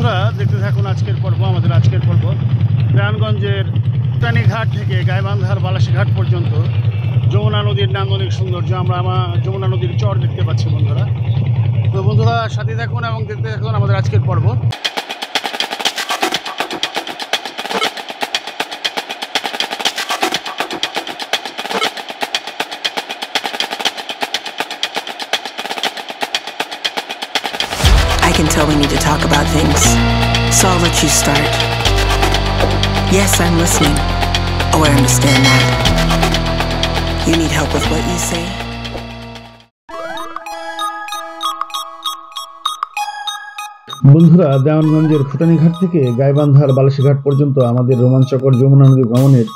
বন্ধুরা দেখতে থাকুন আজকের পর্ব। আমাদের আজকের পর্ব নারায়ণগঞ্জের টানিঘাট থেকে গাইবান্ধার বালাসীঘাট পর্যন্ত যমুনা নদীর নান্দনিক সৌন্দর্য। আমরা যমুনা নদীর চর দেখতে পাচ্ছি বন্ধুরা। তো বন্ধুরা সাথে থাকুন এবং দেখতে থাকুন আমাদের আজকের পর্ব। I can tell we need to talk about things, so I'll let you start. Yes, I'm listening. Oh, I understand that. You need help with what you say? বন্ধুরা, দেওয়ানগঞ্জের ফুটানীঘাট থেকে গাইবান্ধার বালাসীঘাট পর্যন্ত আমাদের রোমাঞ্চকর যমুনা নদী ভ্রমণের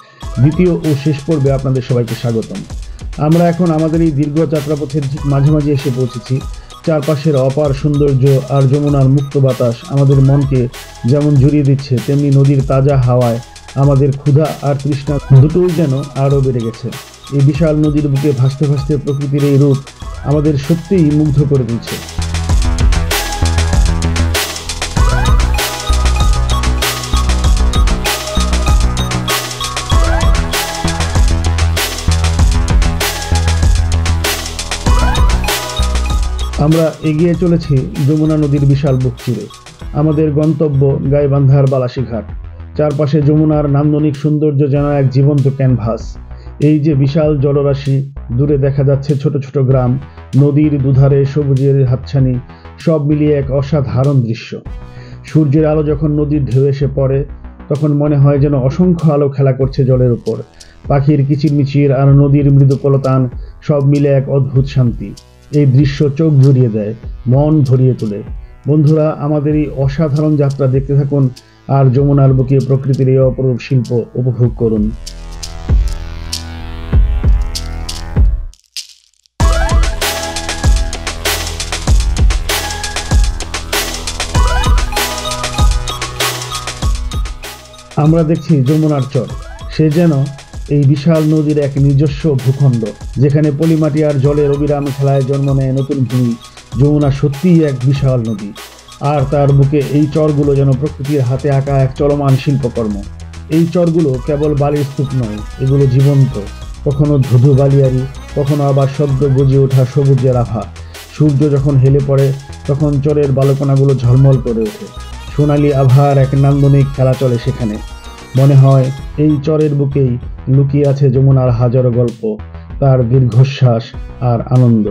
দ্বিতীয় ও শেষ পর্বে আপনাদের সবাইকে স্বাগতম। আমরা এখন আমাদের এই দীর্ঘ যাত্রাপথের ঠিক মাঝামাঝি এসে পৌঁছেছি। চারপাশের অপার সৌন্দর্য আর যমুনার মুক্ত বাতাস আমাদের মনকে যেমন জুড়িয়ে দিচ্ছে, তেমনি নদীর তাজা হাওয়ায় আমাদের ক্ষুধা আর তৃষ্ণা দুটোই যেন আরও বেড়ে গেছে। এই বিশাল নদীর বুকে ভাসতে ভাসতে প্রকৃতির এই রূপ আমাদের সত্যিই মুগ্ধ করে দিচ্ছে। আমরা এগিয়ে চলেছি যমুনা নদীর বিশাল বুক চিরে। আমাদের গন্তব্য গাইবান্ধার বালাসীঘাট। চারপাশে যমুনার নান্দনিক সৌন্দর্য যেন এক জীবন্ত ক্যানভাস। এই যে বিশাল জলরাশি, দূরে দেখা যাচ্ছে ছোট ছোট গ্রাম, নদীর দুধারে সবুজের হাতছানি, সব মিলিয়ে এক অসাধারণ দৃশ্য। সূর্যের আলো যখন নদীর ঢেউ এসে পড়ে তখন মনে হয় যেন অসংখ্য আলো খেলা করছে জলের উপর। পাখির কিচিরমিচির আর নদীর মৃদু কলতান সব মিলে এক অদ্ভুত শান্তি। এই দৃশ্য চোখ জুড়িয়ে দেয়, মন ভরিয়ে তোলে। বন্ধুরা, আমাদের এই অসাধারণ যাত্রা দেখতে থাকুন আর যমুনার বুকে প্রকৃতির এই অপরূপ শিল্প উপভোগ করুন। আমরা দেখছি যমুনার চর। সে যেন এই বিশাল নদীর এক নিজস্ব ভূখণ্ড, যেখানে পলিমাটি আর জলের অবিরাম খেলায় জন্ম নেয় নতুন ভূমি। যমুনা সত্যিই এক বিশাল নদী, আর তার বুকে এই চরগুলো যেন প্রকৃতির হাতে আঁকা এক চলমান শিল্পকর্ম। এই চরগুলো কেবল বালির স্তূপ নয়, এগুলো জীবন্ত, কখনো ধুধু বালিয়ারি, কখনো আবার সদ্য গজে ওঠা সবুজের আভা। সূর্য যখন হেলে পড়ে তখন চরের বালকোনাগুলো ঝলমল করে ওঠে। সোনালি আভার এক নান্দনিক খেলা চলে সেখানে। মনে হয় এই চরের বুকেই লুকিয়ে আছে যমুনার হাজারো গল্প, তার দীর্ঘশ্বাস আর আনন্দ।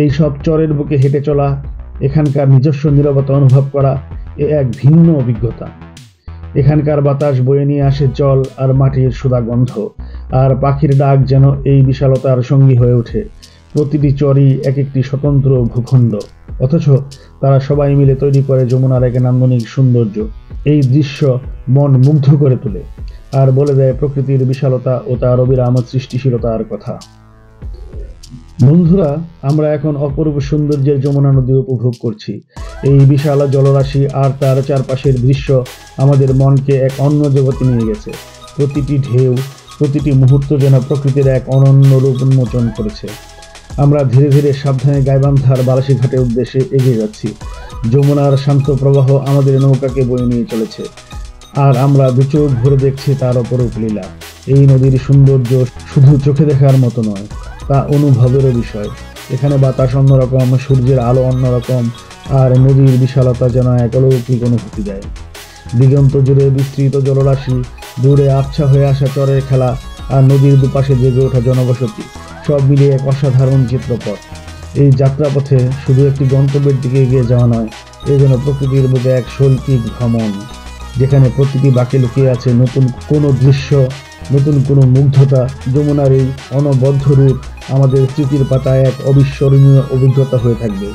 এই সব চরের বুকে হেঁটে চলা, এখানকার নিজস্ব নীরবতা অনুভব করা, এ এক ভিন্ন অভিজ্ঞতা। এখানকার বাতাস বয়ে নিয়ে আসে জল আর মাটির সুদা গন্ধ, আর পাখির ডাক যেন এই বিশালতার সঙ্গী হয়ে ওঠে। প্রতিটি চরই এক একটি স্বতন্ত্র ভূখণ্ড, অথচ তারা সবাই মিলে তৈরি করে যমুনার এক নান্দনিক সৌন্দর্য। এই দৃশ্য মন মুগ্ধ করে তোলে আর বলে দেয় প্রকৃতির বিশালতা ও তার অবিরাম সৃষ্টিশীলতার কথা। বন্ধুরা, আমরা এখন অপূর্ব সৌন্দর্যের যমুনা নদী উপভোগ করছি। এই বিশাল জলরাশি আর তার চারপাশের দৃশ্য আমাদের মনকে এক অন্য জগতে নিয়ে গেছে। প্রতিটি ঢেউ, প্রতিটি মুহূর্ত যেন প্রকৃতির এক অনন্য রূপ উন্মোচন করেছে। আমরা ধীরে ধীরে সাবধানে গাইবান্ধার বালাসীঘাটের উদ্দেশ্যে এগিয়ে যাচ্ছি। যমুনার শান্ত প্রবাহ আমাদের নৌকাকে বয়ে নিয়ে চলেছে, আর আমরা দুচোখ ভরে দেখছি তার অপরূপ লীলা। এই নদীর সৌন্দর্য শুধু চোখে দেখার মতো নয়, তা অনুভবেরও বিষয়। এখানে বাতাস অন্যরকম, সূর্যের আলো অন্যরকম, আর নদীর বিশালতা যেন এক অলৌকিক অনুভূতি দেয়। দিগন্ত জুড়ে বিস্তৃত জলরাশি, দূরে আবছা হয়ে আসা চরের খেলা, আর নদীর দুপাশে জেগে ওঠা জনবসতি, সব মিলিয়ে এক অসাধারণ চিত্রপট। এই যাত্রাপথে শুধু একটি গন্তব্যের দিকে এগিয়ে যাওয়া নয়, এ যেন প্রকৃতির বুকে এক শৈল্পিক ভ্রমণ, যেখানে প্রতিটি বাঁকে লুকিয়ে আছে নতুন কোনো দৃশ্য, নতুন কোনো মুগ্ধতা। যমুনার এই অনবদ্য রূপ আমাদের স্মৃতির পাতায় এক অবিস্মরণীয় অভিজ্ঞতা হয়ে থাকবে।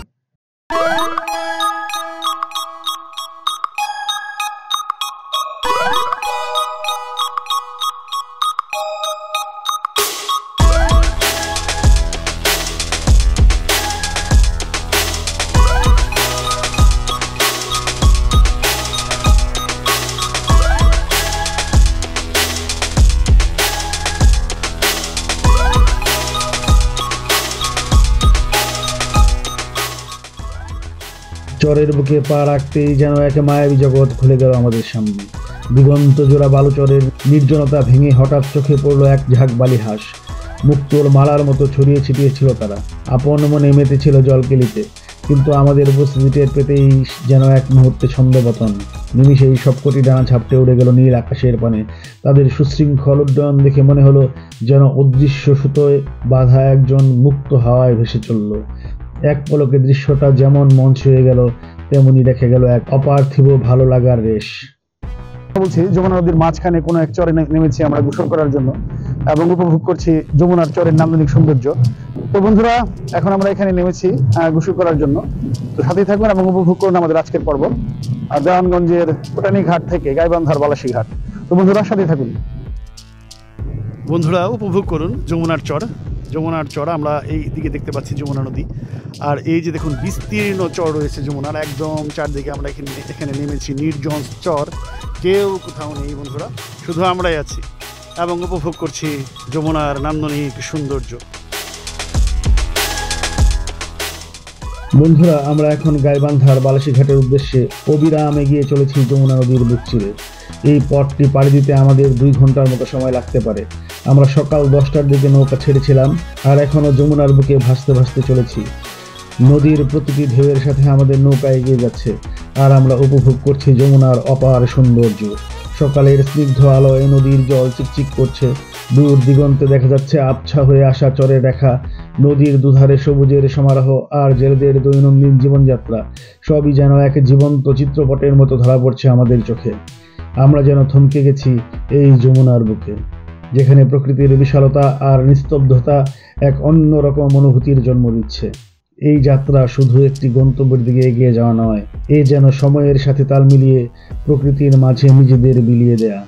চরের বুকে পা রাখতেই যেন এক মায়াবী জগৎ খুলে গেল আমাদের সামনে। দিগন্ত জোড়া বালুচরের নির্জনতা ভেঙে হঠাৎ চোখে পড়লো এক ঝাঁক বালিহাঁস। মুক্তোর মালার মতো ছড়িয়ে ছিটিয়েছিল তারা, আপন মনে মেতেছিল জলকেলিতে। কিন্তু আমাদের উপস্থিতি টের পেতেই যেন এক মুহূর্তে ছন্দপতন। নিমিষেই সবকটি ডানা ঝাপটে উড়ে গেল নীল আকাশের পানে। তাদের সুশৃঙ্খল উড্ডয়ন দেখে মনে হলো যেন অদৃশ্য সুতোয় বাঁধা একজন মুক্ত হাওয়ায় ভেসে চলল। এক পলকে দৃশ্যটা যেমন মন ছুঁয়ে গেল, তেমনি রেখে গেল এক অপার্থিব ভালো লাগার রেশ। বলছি, যমুনা নদীর মাঝখানে কোনো এক চরে নেমেছি আমরা গোসল করার জন্য এবং উপভোগ করছি যমুনার চরের নান্দনিক সৌন্দর্য। তো বন্ধুরা, এখন আমরা এখানে নেমেছি গোসল করার জন্য। তো সাথেই থাকবেন এবং উপভোগ করুন আমাদের আজকের পর্ব দেওয়ানগঞ্জের কোটানি ঘাট থেকে গাইবান্ধার বালাসী ঘাট। তো বন্ধুরা, সাথেই থাকুন। বন্ধুরা, উপভোগ করুন যমুনার চর। যমুনার চর আমরা এই দিকে দেখতে পাচ্ছি যমুনা নদী, আর এই যে দেখুন বিস্তীর্ণ চর রয়েছে যমুনার একদম চারদিকে। আমরা এখানে নেমেছি নির্জন চর, কেউ কোথাও নেই বন্ধুরা, শুধু আমরাই আছি এবং উপভোগ করছি যমুনার নান্দনিক সৌন্দর্য। বন্ধুরা, আমরা এখন গাইবান্ধার বালাসী ঘাটের উদ্দেশ্যে অবিরাম এগিয়ে চলেছি যমুনা নদীর বুক চিরে। এই পথটি পাড়ি দিতে আমাদের 2 ঘন্টার মতো সময় লাগতে পারে। আমরা সকাল 10টার দিকে নৌকা ছেড়েছিলাম আর এখনো যমুনার বুকে ভাসতে ভাসতে চলেছি। নদীর প্রতিটি ঢেউয়ের সাথে আমাদের নৌকা এগিয়ে যাচ্ছে আর আমরা উপভোগ করছি যমুনার অপার সৌন্দর্য। সকালের স্নিগ্ধ আলোয় নদীর জল চিকচিক করছে। দূর দিগন্তে দেখা যাচ্ছে আবছা হয়ে আসা চরের রেখা। নদীর দুধারে সবুজের সমারোহ আর জেলেদের দৈনন্দিন জীবনযাত্রা, সবই যেন এক জীবন্ত চিত্রপটের মতো ধরা পড়ছে আমাদের চোখে। আমরা যেন থমকে গেছি এই যমুনার বুকে, যেখানে প্রকৃতির বিশালতা আর নিস্তব্ধতা এক অন্যরকম অনুভূতির জন্ম দিচ্ছে। এই যাত্রা শুধু একটি গন্তব্যের দিকে এগিয়ে যাওয়া নয়, এ যেন সময়ের সাথে তাল মিলিয়ে প্রকৃতির মাঝে নিজেদের বিলিয়ে দেয়া।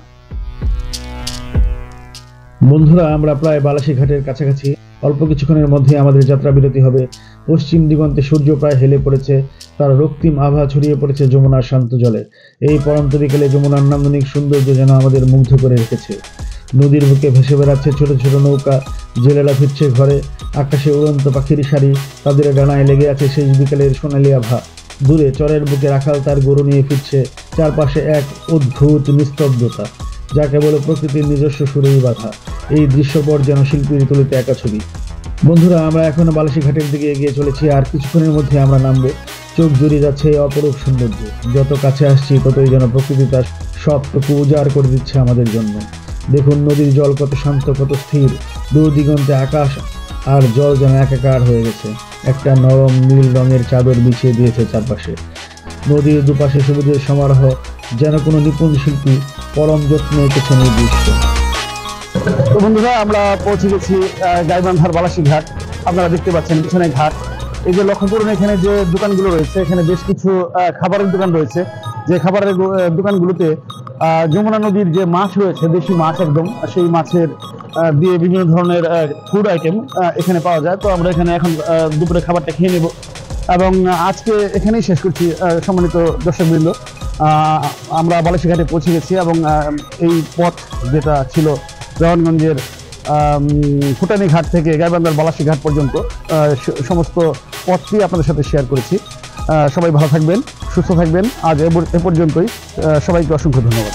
বন্ধুরা, আমরা প্রায় বালাসী ঘাটের কাছাকাছি। অল্প কিছুক্ষণের মধ্যে আমাদের যাত্রা বিরতি হবে। পশ্চিম দিগন্তে সূর্য প্রায় হেলে পড়েছে, তার রক্তিম আভা ছড়িয়ে পড়েছে যমুনার শান্ত জলে। এই পরন্ত বিকেলে যমুনার নান্দনিক সৌন্দর্য যেন আমাদের মুগ্ধ করে রেখেছে। নদীর বুকে ভেসে বেড়াচ্ছে ছোট ছোট নৌকা, জেলেরা ফিরছে ঘরে। আকাশে উড়ন্ত পাখির সারি, তাদের ডানায় লেগে আছে শেষ বিকেলের সোনালি আভা। দূরে চরের বুকে রাখাল তার গরু নিয়ে ফিরছে। চারপাশে এক অদ্ভুত নিস্তব্ধতা, যা কেবল প্রকৃতির নিজস্ব সুরেই বাঁধা। এই দৃশ্যপট যেন শিল্পীর তুলিতে একা ছবি। বন্ধুরা, আমরা এখনো বালাসী ঘাটের দিকে এগিয়ে চলেছি আর কিছুক্ষণের মধ্যে আমরা নামবো। চোখ জুড়িয়ে যাচ্ছে এই অপরূপ সৌন্দর্য। যত কাছে আসছি ততই যেন প্রকৃতি তার সবটুকু উজাড় করে দিচ্ছে আমাদের জন্য। দেখুন নদীর জল কত শান্ত, কত স্থির। দূর দিগন্তে আকাশ আর জল যেন একাকার হয়ে গেছে। একটা নরম নীল রঙের চাদর বিছিয়ে দিয়েছে চারপাশে। নদীর দুপাশে সবুজের সমারোহ, যেন কোনো নিপুণ শিল্পী পরম যত্নে এঁকেছে নির্দিষ্ট। তো বন্ধুরা, আমরা পৌঁছে গেছি গাইবান্ধার বালাসী ঘাট। আপনারা দেখতে পাচ্ছেন পিছনে ঘাট। এই যে লক্ষ্য করুন, এখানে যে দোকানগুলো রয়েছে, এখানে বেশ কিছু খাবারের দোকান রয়েছে। যে খাবারের দোকানগুলোতে যমুনা নদীর যে মাছ রয়েছে, দেশি মাছ একদম, সেই মাছের দিয়ে বিভিন্ন ধরনের ফুড আইটেম এখানে পাওয়া যায়। তো আমরা এখানে এখন দুপুরে খাবারটা খেয়ে নেব এবং আজকে এখানেই শেষ করছি। সম্মানিত দর্শকবৃন্দ, আমরা বালাসী ঘাটে পৌঁছে গেছি এবং এই পথ যেটা ছিল দেওয়ানগঞ্জের ফুটানি ঘাট থেকে গাইবান্ধার বালাসী ঘাট পর্যন্ত, সমস্ত পথটি আপনাদের সাথে শেয়ার করেছি। সবাই ভালো থাকবেন, সুস্থ থাকবেন। আজ এ পর্যন্তই। সবাইকে অসংখ্য ধন্যবাদ।